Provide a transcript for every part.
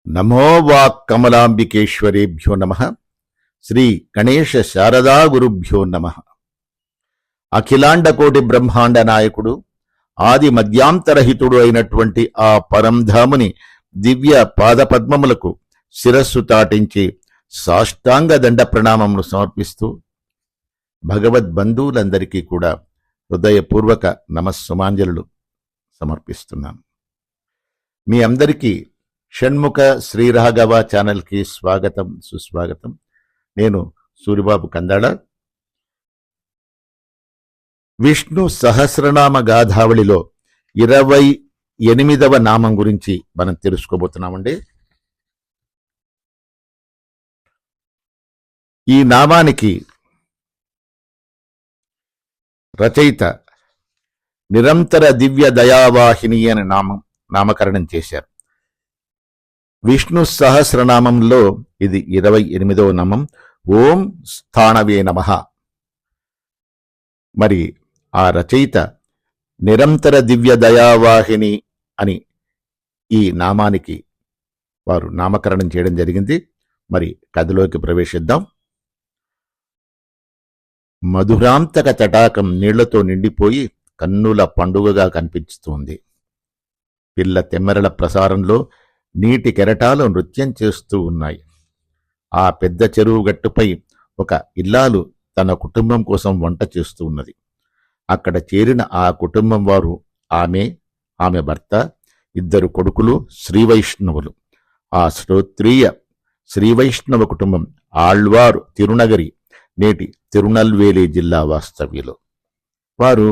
నమో walk కమలాంబికేశ్వరేభ్యో నమ. శ్రీ గణేశ శారదా గురుభ్యో నమ. అఖిలాండకోటి బ్రహ్మాండ నాయకుడు, ఆది మధ్యాంతరహితుడు అయినటువంటి ఆ పరంధాముని దివ్య పాదపద్మములకు శిరస్సు తాటించి సాష్టాంగ దండ ప్రణామములు సమర్పిస్తూ భగవద్బంధువులందరికీ కూడా హృదయపూర్వక నమస్సుమాంజలు సమర్పిస్తున్నాను. మీ అందరికీ షణ్ముఖ శ్రీరాఘవ ఛానల్కి స్వాగతం, సుస్వాగతం. నేను సూరిబాబు కందాళ. విష్ణు సహస్రనామ గాథావళిలో 28వ నామం గురించి మనం తెలుసుకోబోతున్నామండి. ఈ నామానికి రచయిత నిరంతర దివ్య దయావాహిని అనే నామకరణం చేశారు. విష్ణు సహస్రనామంలో ఇది 28వ నామం. ఓం స్థానవే నమః. మరి ఆ రచయిత నిరంతర దివ్య దయావాహిని అని ఈ నామానికి వారు నామకరణం చేయడం జరిగింది. మరి కథలోకి ప్రవేశిద్దాం. మధురాంతక తటాకం నీళ్లతో నిండిపోయి కన్నుల పండుగగా కనిపిస్తుంది. పిల్ల తెమ్మెరల ప్రసారంలో నీటి కెరటాలు నృత్యం చేస్తూ ఉన్నాయి. ఆ పెద్ద చెరువు గట్టుపై ఒక ఇల్లాలు తన కుటుంబం కోసం వంట చేస్తూ ఉన్నది. అక్కడ చేరిన ఆ కుటుంబం వారు ఆమె భర్త, 2 కొడుకులు శ్రీవైష్ణవులు. ఆ శ్రోత్రీయ శ్రీవైష్ణవ కుటుంబం ఆళ్వారు తిరునగరి, నేటి తిరునల్వేలి జిల్లా వాస్తవ్యులు. వారు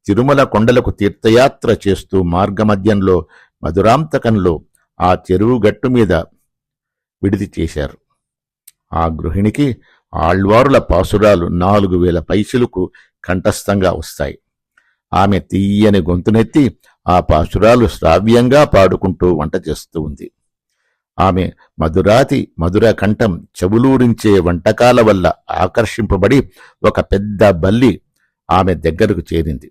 తిరుమల కొండలకు తీర్థయాత్ర చేస్తూ మార్గమధ్యంలో మధురాంతకంలో ఆ చెరువు గట్టు మీద విడిది చేశారు. ఆ గృహిణికి ఆళ్వారుల పాసురాలు 4000 పైసలకు కంఠస్థంగా వస్తాయి. ఆమె తీయని గొంతునెత్తి ఆ పాసురాలు శ్రావ్యంగా పాడుకుంటూ వంట చేస్తూ ఉంది. ఆమె మధుర కంఠం చెవులూరించే వంటకాల వల్ల ఆకర్షింపబడి ఒక పెద్ద బల్లి ఆమె దగ్గరకు చేరింది.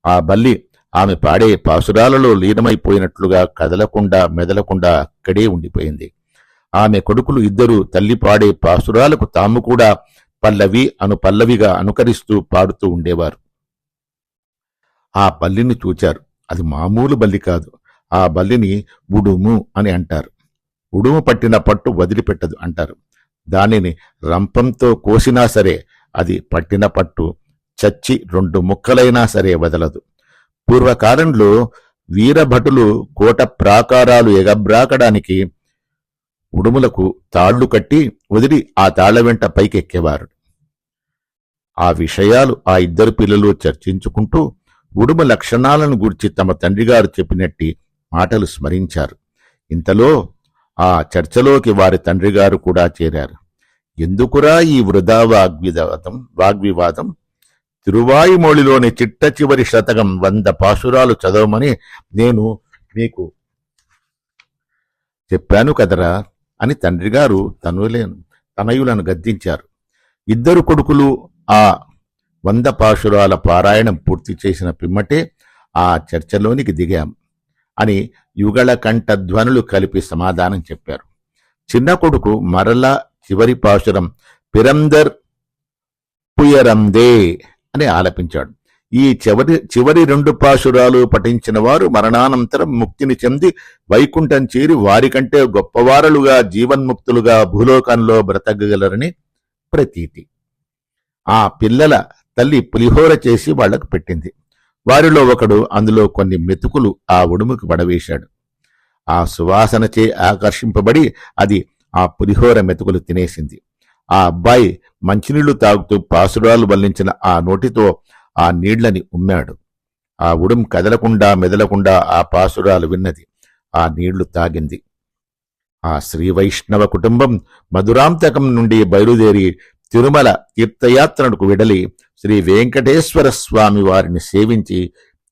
ఆ బల్లి ఆమె పాడే పాసురాలలో లీనమైపోయినట్లుగా కదలకుండా మెదలకుండా అక్కడే ఉండిపోయింది. ఆమె కొడుకులు 2 తల్లి పాడే పాసురాలకు తాము కూడా పల్లవిగా అనుకరిస్తూ పాడుతూ ఉండేవారు. ఆ బల్లిని చూచారు. అది మామూలు బల్లి కాదు. ఆ బల్లిని ఉడుము అని అంటారు. ఉడుము పట్టిన పట్టు వదిలిపెట్టదు అంటారు. దానిని రంపంతో కోసినా సరే అది పట్టిన పట్టు చచ్చి 2 ముక్కలైనా సరే వదలదు. పూర్వకాలంలో వీరభటులు కోట ప్రాకారాలు ఎగబ్రాకడానికి ఉడుములకు తాళ్లు కట్టి వదిలి ఆ తాళ్ల వెంట పైకెక్కేవారు. ఆ విషయాలు ఆ 2 పిల్లలు చర్చించుకుంటూ ఉడుము లక్షణాలను గూర్చి తమ తండ్రిగారు చెప్పినట్టి మాటలు స్మరించారు. ఇంతలో ఆ చర్చలోకి వారి తండ్రిగారు కూడా చేరారు. ఎందుకురా ఈ వృధా వాగ్వివాదం? తిరువాయిమొళిలోని చిట్ట చివరి శతకం 100 పాసురాలు చదవమని నేను మీకు చెప్పాను కదరా అని తండ్రిగారు తనయులను గద్దించారు. 2 కొడుకులు ఆ 100 పాసురాల పారాయణం పూర్తి చేసిన పిమ్మటే ఆ చర్చలోనికి దిగాం అని యుగళ కంఠ ధ్వనులు కలిపి సమాధానం చెప్పారు. చిన్న కొడుకు మరలా చివరి పాసురం పిరందర్ పుయరందే అని ఆలపించాడు. ఈ చివరి 2 పాసురాలు పఠించిన వారు మరణానంతరం ముక్తిని చెంది వైకుంఠం చేరి వారికంటే గొప్పవారలుగా జీవన్ముక్తులుగా భూలోకంలో బ్రతకగలరని ప్రతీతి. ఆ పిల్లల తల్లి పులిహోర చేసి వాళ్లకు పెట్టింది. వారిలో ఒకడు అందులో కొన్ని మెతుకులు ఆ ఉడుముకు పడవేశాడు. ఆ సువాసనచే ఆకర్షింపబడి అది ఆ పులిహోర మెతుకులు తినేసింది. ఆ అబ్బాయి మంచినీళ్లు తాగుతూ పాసురాలు వల్లించిన ఆ నోటితో ఆ నీళ్లని ఉమ్మాడు. ఆ ఉడుం కదలకుండా మెదలకుండా ఆ పాసురాలు విన్నది. ఆ నీళ్లు తాగింది. ఆ శ్రీవైష్ణవ కుటుంబం మధురాంతకం నుండి బయలుదేరి తిరుమల తీర్థయాత్రకు వెడలి శ్రీ వెంకటేశ్వర స్వామి వారిని సేవించి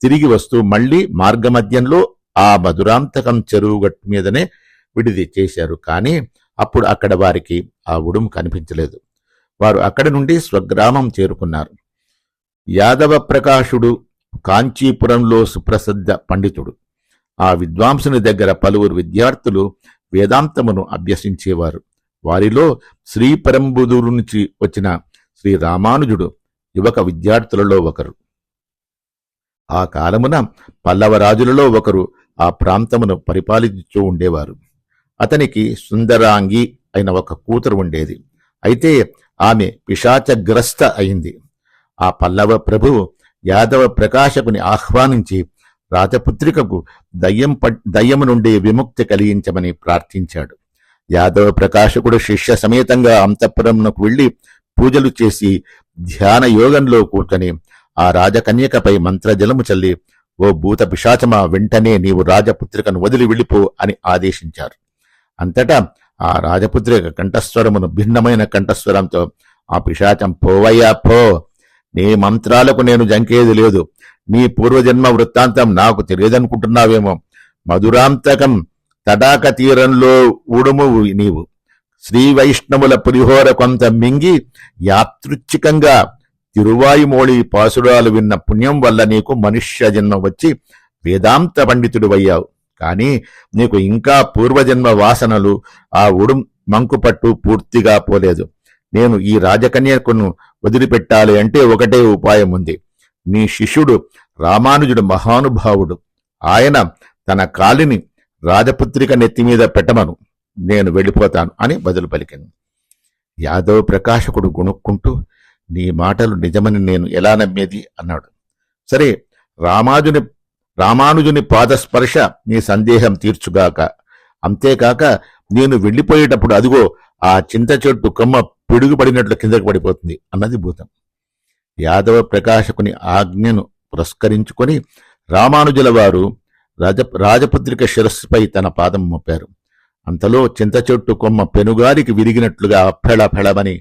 తిరిగి వస్తూ మళ్లీ మార్గమధ్యంలో ఆ మధురాంతకం చెరువు గట్టు మీదనే విడిది చేశారు. కానీ అప్పుడు అక్కడ వారికి ఆ ఉడుము కనిపించలేదు. వారు అక్కడి నుండి స్వగ్రామం చేరుకున్నారు. యాదవ ప్రకాశుడు కాంచీపురంలో సుప్రసిద్ధ పండితుడు. ఆ విద్వాంసుని దగ్గర పలువురు విద్యార్థులు వేదాంతమును అభ్యసించేవారు. వారిలో శ్రీపెరంబుదూరు నుంచి వచ్చిన శ్రీ రామానుజుడు యువక విద్యార్థులలో ఒకరు. ఆ కాలమున పల్లవరాజులలో ఒకరు ఆ ప్రాంతమును పరిపాలించుతూ ఉండేవారు. అతనికి సుందరాంగి అయిన ఒక కూతురు ఉండేది. అయితే ఆమె పిశాచగ్రస్త అయింది. ఆ పల్లవ ప్రభువు యాదవ ప్రకాశకుని ఆహ్వానించి రాజపుత్రికకు దయ్యము నుండి విముక్తి కలిగించమని ప్రార్థించాడు. యాదవ ప్రకాశకుడు శిష్య సమేతంగా అంతఃపురమునకు వెళ్లి పూజలు చేసి ధ్యాన యోగంలో కూర్చొని ఆ రాజకన్యకపై మంత్రజలము చల్లి, ఓ భూత పిశాచమా, వెంటనే నీవు రాజపుత్రికను వదిలి వెళ్ళిపో అని ఆదేశించారు. అంతటా ఆ రాజపుత్రిక కంఠస్వరమును భిన్నమైన కంఠస్వరంతో, ఆ పిశాచం పోవయ్యా పో, నీ మంత్రాలకు నేను జంకేది లేదు. నీ పూర్వజన్మ వృత్తాంతం నాకు తెలియదనుకుంటున్నావేమో. మధురాంతకం తడాక తీరంలో ఊడుము నీవు. శ్రీ వైష్ణవుల పులిహోర కొంత మింగి యాదృచ్ఛికంగా తిరువాయుమోళి పాసురాలు విన్న పుణ్యం వల్ల నీకు మనుష్య జన్మ వచ్చి వేదాంత పండితుడివయ్యావు. కాని నీకు ఇంకా పూర్వజన్మ వాసనలు, ఆ ఉడు మంకుపట్టు పూర్తిగా పోలేదు. నేను ఈ రాజకన్యకును వదిలిపెట్టాలి అంటే ఒకటే ఉపాయం ఉంది. నీ శిష్యుడు రామానుజుడు మహానుభావుడు. ఆయన తన కాలిని రాజపుత్రిక నెత్తిమీద పెట్టమను, నేను వెళ్ళిపోతాను అని బదులు పలికింది. యాదవ ప్రకాశకుడు గుణుక్కుంటూ, నీ మాటలు నిజమని నేను ఎలా నమ్మేది అన్నాడు. సరే, రామానుజుని పాదస్పర్శ నీ సందేహం తీర్చుగాక. అంతేకాక నేను వెళ్ళిపోయేటప్పుడు అదిగో ఆ చింత చెట్టు కొమ్మ పిడుగుపడినట్లు కిందకు పడిపోతుంది అన్నది భూతం. యాదవ ప్రకాశకుని ఆజ్ఞను పురస్కరించుకొని రామానుజుల వారు రాజపుత్రిక శిరస్సుపై తన పాదం మోపారు. అంతలో చింత చెట్టు కొమ్మ పెనుగారికి విరిగినట్లుగా ఫెళఫెళమని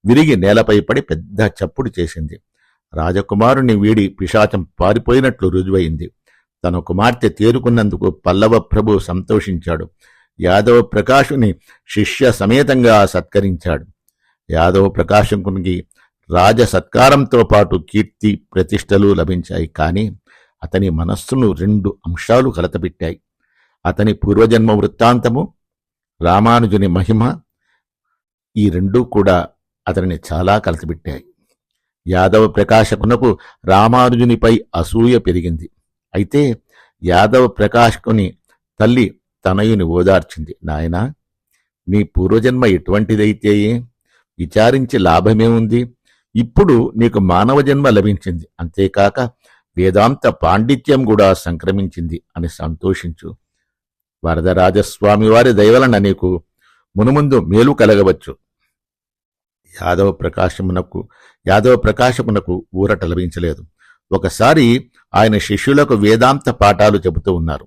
విరిగి నేలపై పడి పెద్ద చప్పుడు చేసింది. రాజకుమారుని వీడి పిశాచం పారిపోయినట్లు రుజువైంది. తన కుమార్తె తేరుకున్నందుకు పల్లవ ప్రభు సంతోషించాడు. యాదవ ప్రకాశుని శిష్య సమేతంగా సత్కరించాడు. యాదవ ప్రకాశకునికి రాజ సత్కారంతో పాటు కీర్తి ప్రతిష్టలు లభించాయి. కాని అతని మనస్సును 2 అంశాలు కలతపెట్టాయి. అతని పూర్వజన్మ వృత్తాంతము, రామానుజుని మహిమ, ఈ 2 కూడా అతనిని చాలా కలతపెట్టాయి. యాదవ ప్రకాశకునకు రామానుజునిపై అసూయ పెరిగింది. అయితే యాదవ ప్రకాశకుని తల్లి తనయుని ఓదార్చింది. నాయనా, నీ పూర్వజన్మ ఎటువంటిదైతే విచారించి లాభమేముంది? ఇప్పుడు నీకు మానవ జన్మ లభించింది. అంతేకాక వేదాంత పాండిత్యం కూడా సంక్రమించింది అని సంతోషించు. వరదరాజస్వామి వారి దయవలన నీకు మునుముందు మేలు కలగవచ్చు. యాదవ ప్రకాశమునకు ఊరట లభించలేదు. ఒకసారి ఆయన శిష్యులకు వేదాంత పాఠాలు చెబుతూ ఉన్నారు.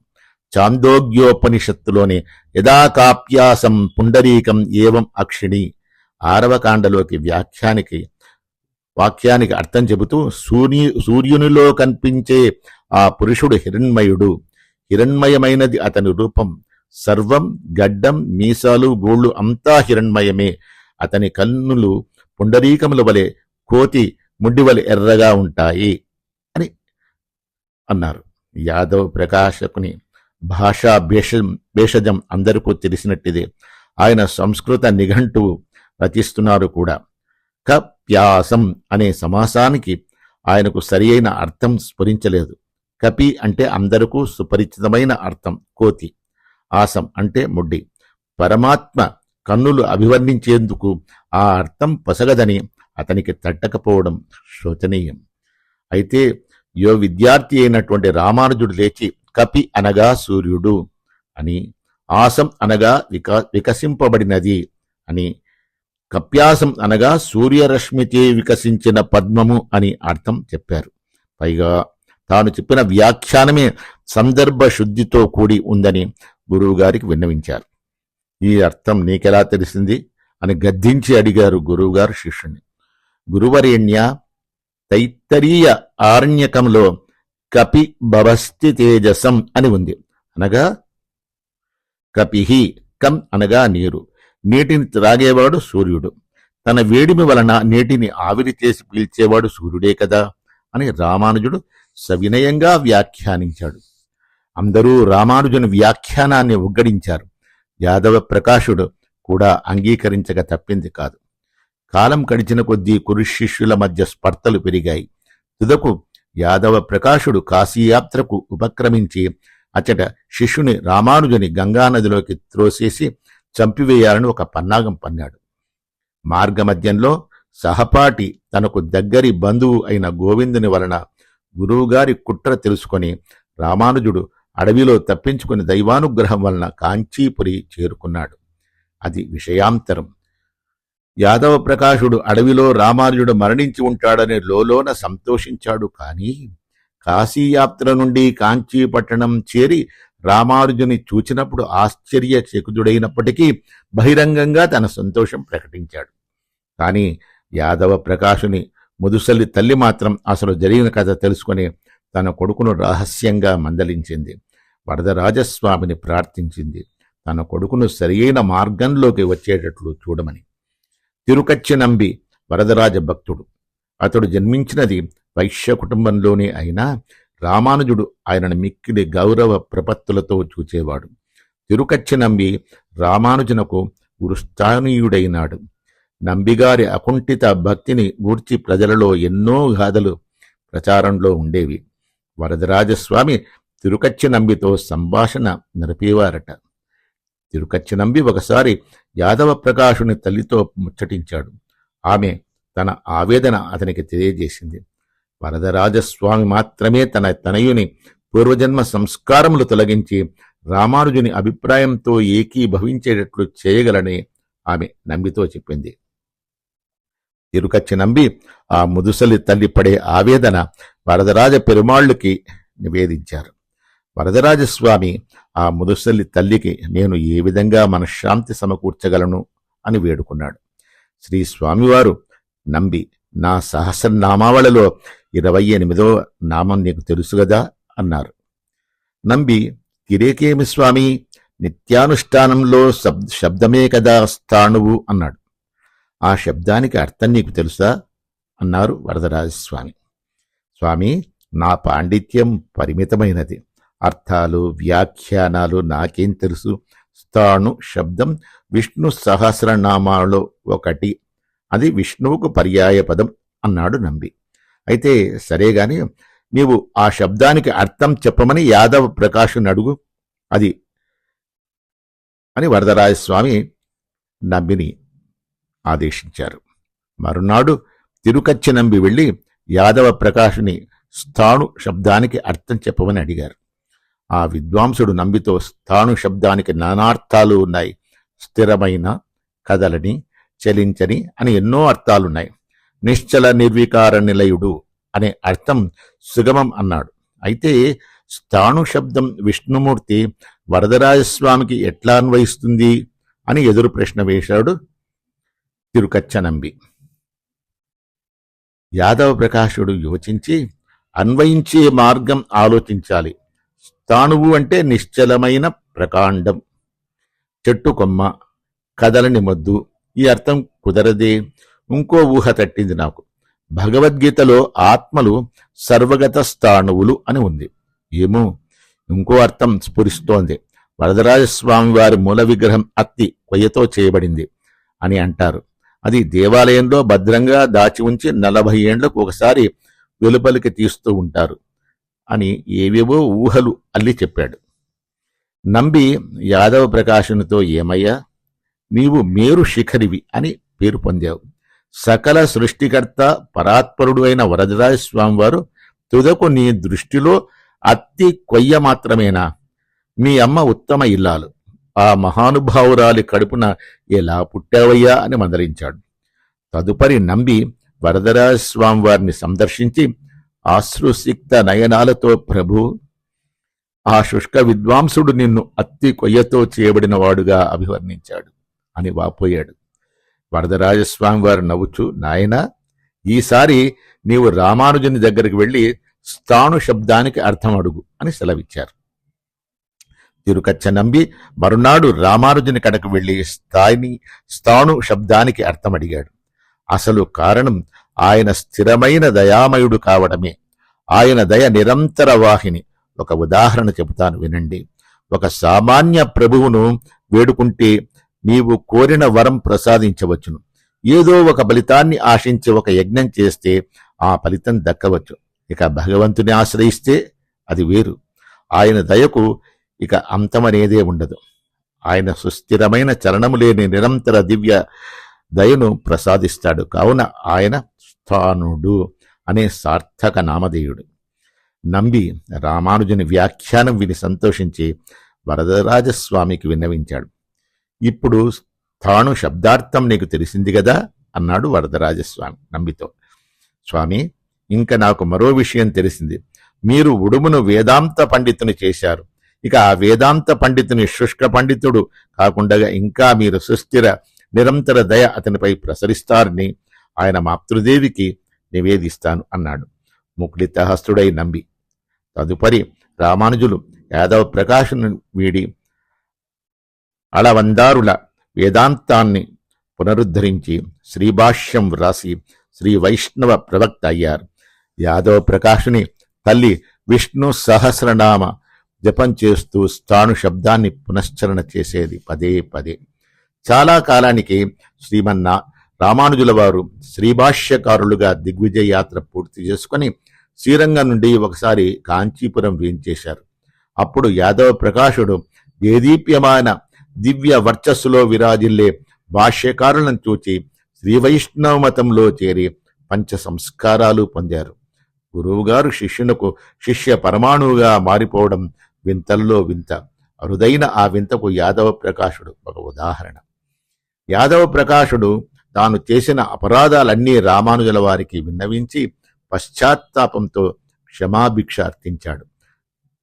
చాందోగ్యోపనిషత్తులోని యదాకాప్యాసం పుండరీకం ఏవం అక్షిణి 6వ కాండలోకి వాక్యానికి అర్థం చెబుతూ, సూర్యునిలో కనిపించే ఆ పురుషుడు హిరణ్మయుడు. హిరణ్మయమైనది అతని రూపం. సర్వం, గడ్డం, మీసాలు, గోళ్లు అంతా హిరణ్మయమే. అతని కన్నులు పుండరీకముల వలె కోతి ముడ్డివలె ఎర్రగా ఉంటాయి అని అన్నారు. యాదవ ప్రకాశకుని భాషా భేషజం అందరికీ తెలిసినట్టిదే. ఆయన సంస్కృత నిఘంటువు రచిస్తున్నారు కూడా. కప్యాసం అనే సమాసానికి ఆయనకు సరియైన అర్థం స్ఫురించలేదు. కపి అంటే అందరికీ సుపరిచితమైన అర్థం కోతి. ఆసం అంటే ముడ్డి. పరమాత్మ కన్నులు అభివర్ణించేందుకు ఆ అర్థం పొసగదని అతనికి తట్టకపోవడం శోచనీయం. అయితే విద్యార్థి అయినటువంటి రామానుజుడు లేచి కపి అనగా సూర్యుడు అని, ఆసం అనగా వికసింపబడినది అని, కప్యాసం అనగా సూర్యరశ్మిచే వికసించిన పద్మము అని అర్థం చెప్పారు. పైగా తాను చెప్పిన వ్యాఖ్యానమే సందర్భ శుద్ధితో కూడి ఉందని గురువుగారికి విన్నవించారు. ఈ అర్థం నీకెలా తెలిసింది అని గద్దించి అడిగారు గురువుగారు శిష్యుని. గురువరేణ్య, తైత్తరీయ ఆరణ్యకంలో కపి భవస్తి తేజసం అని ఉంది. అనగా కపిహి, కం అనగా నీరు. నీటిని త్రాగేవాడు సూర్యుడు. తన వేడిమి వలన నీటిని ఆవిరి చేసి పీల్చేవాడు సూర్యుడే కదా అని రామానుజుడు సవినయంగా వ్యాఖ్యానించాడు. అందరూ రామానుజుని వ్యాఖ్యానాన్ని ఉగ్గడించారు. యాదవ ప్రకాశుడు కూడా అంగీకరించక తప్పింది కాదు. కాలం గడిచిన కొద్దీ కురు శిష్యుల మధ్య స్పర్ధలు పెరిగాయి. తుదకు యాదవ ప్రకాశుడు కాశీయాత్రకు ఉపక్రమించి అచ్చట శిష్యుని రామానుజుని గంగానదిలోకి త్రోసేసి చంపివేయాలని ఒక పన్నాగం పన్నాడు. మార్గమధ్యంలో సహపాఠి తనకు దగ్గరి బంధువు అయిన గోవిందుని వలన గురువుగారి కుట్ర తెలుసుకొని రామానుజుడు అడవిలో తప్పించుకుని దైవానుగ్రహం వలన కాంచీపురి చేరుకున్నాడు. అది విషయాంతరం. యాదవ ప్రకాశుడు అడవిలో రామానుజుడు మరణించి ఉంటాడని లోలోన సంతోషించాడు. కాని కాశీయాత్ర నుండి కాంచీపట్టణం చేరి రామానుజుని చూచినప్పుడు ఆశ్చర్యచకితుడైనప్పటికీ బహిరంగంగా తన సంతోషం ప్రకటించాడు. కాని యాదవ ప్రకాశుని ముదుసలి తల్లి మాత్రం అసలు జరిగిన కథ తెలుసుకుని తన కొడుకును రహస్యంగా మందలించింది. వరదరాజస్వామిని ప్రార్థించింది తన కొడుకును సరియైన మార్గంలోకి వచ్చేటట్లు చూడమని. తిరుకచ్చి నంబి వరదరాజ భక్తుడు. అతడు జన్మించినది వైశ్య కుటుంబంలోనే అయినా రామానుజుడు ఆయనను మిక్కిలి గౌరవ ప్రపత్తులతో చూచేవాడు. తిరుకచ్చి నంబి రామానుజునకు గురుస్థానీయుడైనాడు. నంబిగారి అకుంఠిత భక్తిని గూర్చి ప్రజలలో ఎన్నో గాథలు ప్రచారంలో ఉండేవి. వరదరాజస్వామి తిరుకచ్చి నంబితో సంభాషణ నడిపేవారట. తిరుకచ్చి నంబి ఒకసారి యాదవ ప్రకాశుని తల్లితో ముచ్చటించాడు. ఆమె తన ఆవేదన అతనికి తెలియజేసింది. వరదరాజస్వామి మాత్రమే తన తనయుని పూర్వజన్మ సంస్కారములు తొలగించి రామానుజుని అభిప్రాయంతో ఏకీభవించేటట్లు చేయగలని ఆమె నంబితో చెప్పింది. తిరుకచ్చి నంబి ఆ ముదుసలి తల్లి పడే ఆవేదన వరదరాజ పెరుమాళ్ళుకి నివేదించారు. వరదరాజస్వామి ఆ ముదుసలి తల్లికి నేను ఏ విధంగా మనశ్శాంతి సమకూర్చగలను అని వేడుకున్నాడు. శ్రీ స్వామివారు నంబి నా సహస్రనామావళిలో 28వ నామం నీకు తెలుసుగదా అన్నారు. నంబి తిరేకేమి స్వామి, నిత్యానుష్ఠానంలో శబ్దమే కదా స్థాణువు అన్నాడు. ఆ శబ్దానికి అర్థం నీకు తెలుసా అన్నారు వరదరాజస్వామి. స్వామి, నా పాండిత్యం పరిమితమైనది, అర్థాలు వ్యాఖ్యానాలు నాకేం తెలుసు. స్థాణు శబ్దం విష్ణు సహస్రనామాలో ఒకటి, అది విష్ణువుకు పర్యాయ పదం అన్నాడు నంబి. అయితే సరేగాని నీవు ఆ శబ్దానికి అర్థం చెప్పమని యాదవ ప్రకాశుని అడుగు అది అని వరదరాజస్వామి నంబిని ఆదేశించారు. మరునాడు తిరుకచ్చి నంబి వెళ్లి యాదవ ప్రకాశుని స్థాణు శబ్దానికి అర్థం చెప్పమని అడిగారు. ఆ విద్వాంసుడు నంబితో స్థాణు శబ్దానికి నానార్థాలు ఉన్నాయి, స్థిరమైన, కదలని, చలించని అని ఎన్నో అర్థాలున్నాయి. నిశ్చల నిర్వికార నిలయుడు అనే అర్థం సుగమం అన్నాడు. అయితే స్థాణు శబ్దం విష్ణుమూర్తి వరదరాజస్వామికి ఎట్లా అన్వయిస్తుంది అని ఎదురు ప్రశ్న వేశాడు తిరుకచ్చ నంబి. యాదవ ప్రకాశుడు యోచించి అన్వయించే మార్గం ఆలోచించాలి. స్థాణువు అంటే నిశ్చలమైన ప్రకాండం, చెట్టు కొమ్మ, కదలని మొద్దు. ఈ అర్థం కుదరదే. ఇంకో ఊహ తట్టింది నాకు. భగవద్గీతలో ఆత్మలు సర్వగత స్థాణువులు అని ఉంది. ఏమో, ఇంకో అర్థం స్ఫురిస్తోంది. వరదరాజస్వామి వారి మూల విగ్రహం అత్తి కొయ్యతో చేయబడింది అని అంటారు. అది దేవాలయంలో భద్రంగా దాచి ఉంచి 40 ఏండ్లకు ఒకసారి వెలుపలికి తీస్తూ ఉంటారు అని ఏవేవో ఊహలు అల్లి చెప్పాడు. నంబి యాదవ ప్రకాశునితో ఏమయ్యా, నీవు మేరు శిఖరివి అని పేరు పొందావు. సకల సృష్టికర్త పరాత్పరుడు అయిన వరదరాజస్వామి వారు తుదకు నీ దృష్టిలో అత్తి కొయ్య మాత్రమేనా? మీ అమ్మ ఉత్తమ ఇల్లాలు, ఆ మహానుభావురాలి కడుపున ఎలా పుట్టావయ్యా అని మందలించాడు. తదుపరి నంబి వరదరాజస్వామి వారిని సందర్శించి ఆశ్రుసిక్త నయనాలతో, ప్రభు, ఆ శుష్క విద్వాంసుడు నిన్ను అత్తి కొయ్యతో చేయబడిన వాడుగా అభివర్ణించాడు అని వాపోయాడు. వరదరాజస్వామి వారు నవ్వుచూ, నాయనా, ఈసారి నీవు రామానుజుని దగ్గరికి వెళ్లి స్థాణు శబ్దానికి అర్థం అడుగు అని సెలవిచ్చారు. తిరుకచ్చ నంబి మరునాడు రామానుజుని కడకు వెళ్లి స్థాణు శబ్దానికి అర్థం అడిగాడు. అసలు కారణం ఆయన స్థిరమైన దయామయుడు కావడమే. ఆయన దయ నిరంతర వాహిని. ఒక ఉదాహరణ చెబుతాను వినండి. ఒక సామాన్య ప్రభువును వేడుకుంటే నీవు కోరిన వరం ప్రసాదించవచ్చును. ఏదో ఒక ఫలితాన్ని ఆశించి ఒక యజ్ఞం చేస్తే ఆ ఫలితం దక్కవచ్చు. ఇక భగవంతుని ఆశ్రయిస్తే అది వేరు. ఆయన దయకు ఇక అంతమనేదే ఉండదు. ఆయన సుస్థిరమైన చలనము లేని నిరంతర దివ్య దయను ప్రసాదిస్తాడు. కావున ఆయన స్థానుడు అనే సార్థక నామధేయుడు. నంబి రామానుజుని వ్యాఖ్యానం విని సంతోషించి వరదరాజస్వామికి విన్నవించాడు. ఇప్పుడు స్థాను శబ్దార్థం నీకు తెలిసింది గదా అన్నాడు వరదరాజస్వామి నంబితో. స్వామి, ఇంక నాకు మరో విషయం తెలిసింది. మీరు ఉడుమును వేదాంత పండితుని చేశారు. ఇక ఆ వేదాంత పండితుని శుష్క పండితుడు కాకుండా ఇంకా మీరు సుస్థిర నిరంతర దయ అతనిపై ప్రసరిస్తారని ఆయన మాతృదేవికి నివేదిస్తాను అన్నాడు ముకుళితహస్తుడై నంబి. తదుపరి రామానుజులు యాదవ ప్రకాశుని వీడి అళవందారుల వేదాంతాన్ని పునరుద్ధరించి శ్రీభాష్యం వ్రాసి శ్రీ వైష్ణవ ప్రవక్త అయ్యారు. యాదవ ప్రకాశుని తల్లి విష్ణు సహస్రనామ జపం చేస్తూ స్థాను శబ్దాన్ని పునశ్చరణ చేసేది పదే పదే. చాలా కాలానికి రామానుజుల వారు శ్రీభాష్యకారులుగా దిగ్విజయ యాత్ర పూర్తి చేసుకుని శ్రీరంగం నుండి ఒకసారి కాంచీపురం వేయించేశారు. అప్పుడు యాదవ ప్రకాశుడు దేదీప్యమాన దివ్య వర్చస్సులో విరాజిల్లే భాష్యకారులను చూచి శ్రీవైష్ణవ మతంలో చేరి పంచ సంస్కారాలు పొందారు. గురువుగారు శిష్యునకు శిష్య పరమాణువుగా మారిపోవడం వింతల్లో వింత. అరుదైన ఆ వింతకు యాదవ ప్రకాశుడు ఒక ఉదాహరణ. యాదవ ప్రకాశుడు తాను చేసిన అపరాధాలన్నీ రామానుజుల వారికి విన్నవించి పశ్చాత్తాపంతో క్షమాభిక్ష అర్థించాడు.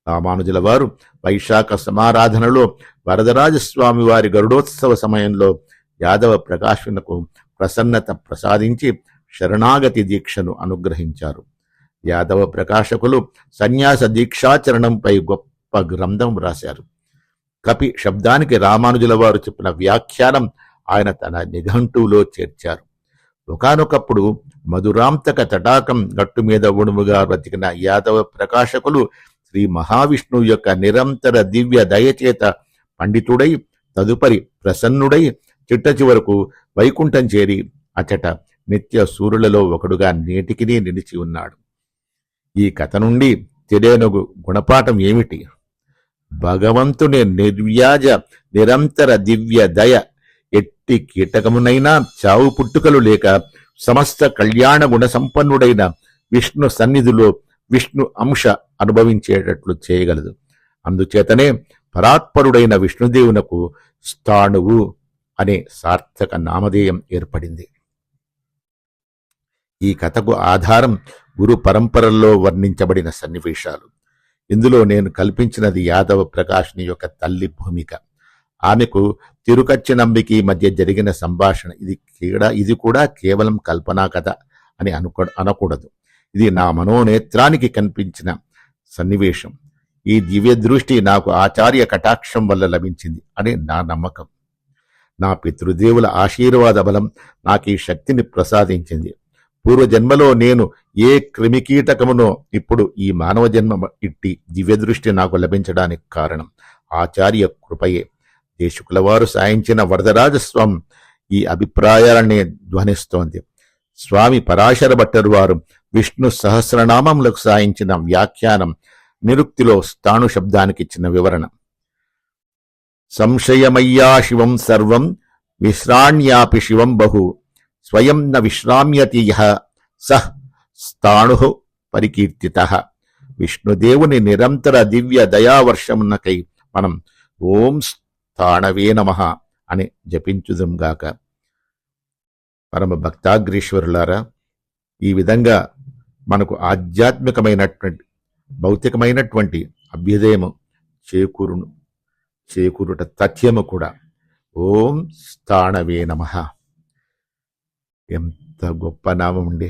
రామానుజుల వారు వైశాఖ సమారాధనలో వరదరాజస్వామి వారి గరుడోత్సవ సమయంలో యాదవ ప్రకాశునకు ప్రసన్నత ప్రసాదించి శరణాగతి దీక్షను అనుగ్రహించారు. యాదవ ప్రకాశకులు సన్యాస దీక్షాచరణంపై గొప్ప గ్రంథం వ్రాశారు. కపి శబ్దానికి రామానుజుల వారు చెప్పిన వ్యాఖ్యానం ఆయన తన నిఘంటువులో చేర్చారు. ఒకానొకప్పుడు మధురాంతక తటాకం గట్టు మీద ఉడుముగా బ్రతికిన యాదవ ప్రకాశకులు శ్రీ మహావిష్ణువు యొక్క నిరంతర దివ్య దయచేత పండితుడై తదుపరి ప్రసన్నుడై చిట్ట చివరకు వైకుంఠం చేరి అచట నిత్య సూర్యులలో ఒకడుగా నేటికి నిలిచి ఉన్నాడు. ఈ కథ నుండి తెలియనగు గుణపాఠం ఏమిటి? భగవంతుని నిర్వ్యాజ నిరంతర దివ్య దయ ఎట్టి కీటకమునైనా చావు పుట్టుకలు లేక సమస్త కళ్యాణ గుణ సంపన్నుడైన విష్ణు సన్నిధిలో విష్ణు అంశ అనుభవించేటట్లు చేయగలదు. అందుచేతనే పరాత్పరుడైన విష్ణుదేవునకు స్థాణువు అనే సార్థక నామధేయం ఏర్పడింది. ఈ కథకు ఆధారం గురు పరంపరల్లో వర్ణించబడిన సన్నివేశాలు. ఇందులో నేను కల్పించినది యాదవ ప్రకాశుని యొక్క తల్లి భూమిక. ఆమెకు తిరుకచ్చి నంబికి మధ్య జరిగిన సంభాషణ. ఇది కూడా కేవలం కల్పనా కథ అని అనకూడదు. ఇది నా మనోనేత్రానికి కనిపించిన సన్నివేశం. ఈ దివ్య దృష్టి నాకు ఆచార్య కటాక్షం వల్ల లభించింది అని నా నమ్మకం. నా పితృదేవుల ఆశీర్వాద బలం నాకు ఈ శక్తిని ప్రసాదించింది. పూర్వజన్మలో నేను ఏ క్రిమికీటకమునో ఇప్పుడు ఈ మానవ జన్మ ఇట్టి దివ్య దృష్టి నాకు లభించడానికి కారణం ఆచార్య కృపయే. దేశకుల వారు సాయించిన వరదరాజస్వామి ఈ అభిప్రాయాలనే ధ్వనిస్తోంది. స్వామి పరాశర భట్టరు వారు విష్ణు సహస్రనామములకు సాయించిన వ్యాఖ్యానం నిరుక్తిలో స్థాణు శబ్దానికి ఇచ్చిన వివరణ. సంశయమయ్యా శివం సర్వం విశ్రాణ్యాపి శివం బహు స్వయం న విశ్రామ్యతి యః సః స్థాణుః పరికీర్తితః. విష్ణుదేవుని నిరంతర దివ్య దయావర్షమునకై మనం ఓం స్థాణవే నమః అని జపించుదుంగాక. పరమ భక్తాగ్రీశ్వరులారా, ఈ విధంగా మనకు ఆధ్యాత్మికమైనటువంటి భౌతికమైనటువంటి అభ్యుదయము చేకూరుట తథ్యము కూడా. ఓం స్థాణవే నమః. ఎంత గొప్ప నామం ఉండి.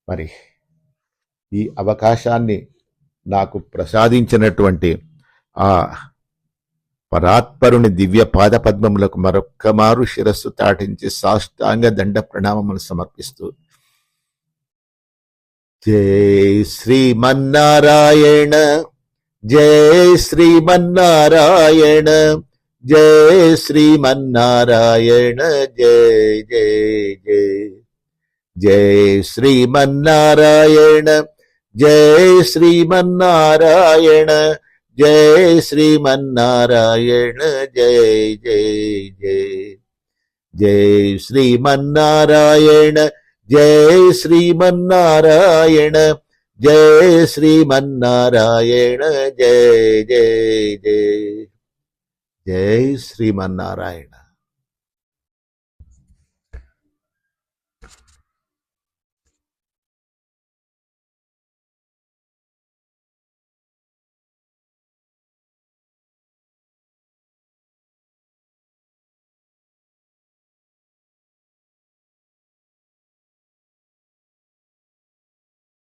మరి ఈ అవకాశాన్ని నాకు ప్రసాదించినటువంటి ఆ పరాత్పరుని దివ్య పాద పద్మములకు మరొక్కమారు శిరస్సు తాటించి సాష్టాంగ దండ ప్రణామములు సమర్పిస్తూ జై శ్రీమన్నారాయణ, జై శ్రీమన్నారాయణ, జయ శ్రీమన్నారాయణ జయ జయ జయ జయ శ్రీమన్నారాయణ జయ శ్రీమన్నారాయణ జయ శ్రీమన్నారాయణ జయ జయ జయ జయ శ్రీమన్నారాయణ జయ శ్రీమన్నారాయణ జయ శ్రీమన్నారాయణ జయ జయ జయ జయ శ్రీమన్నారాయణ.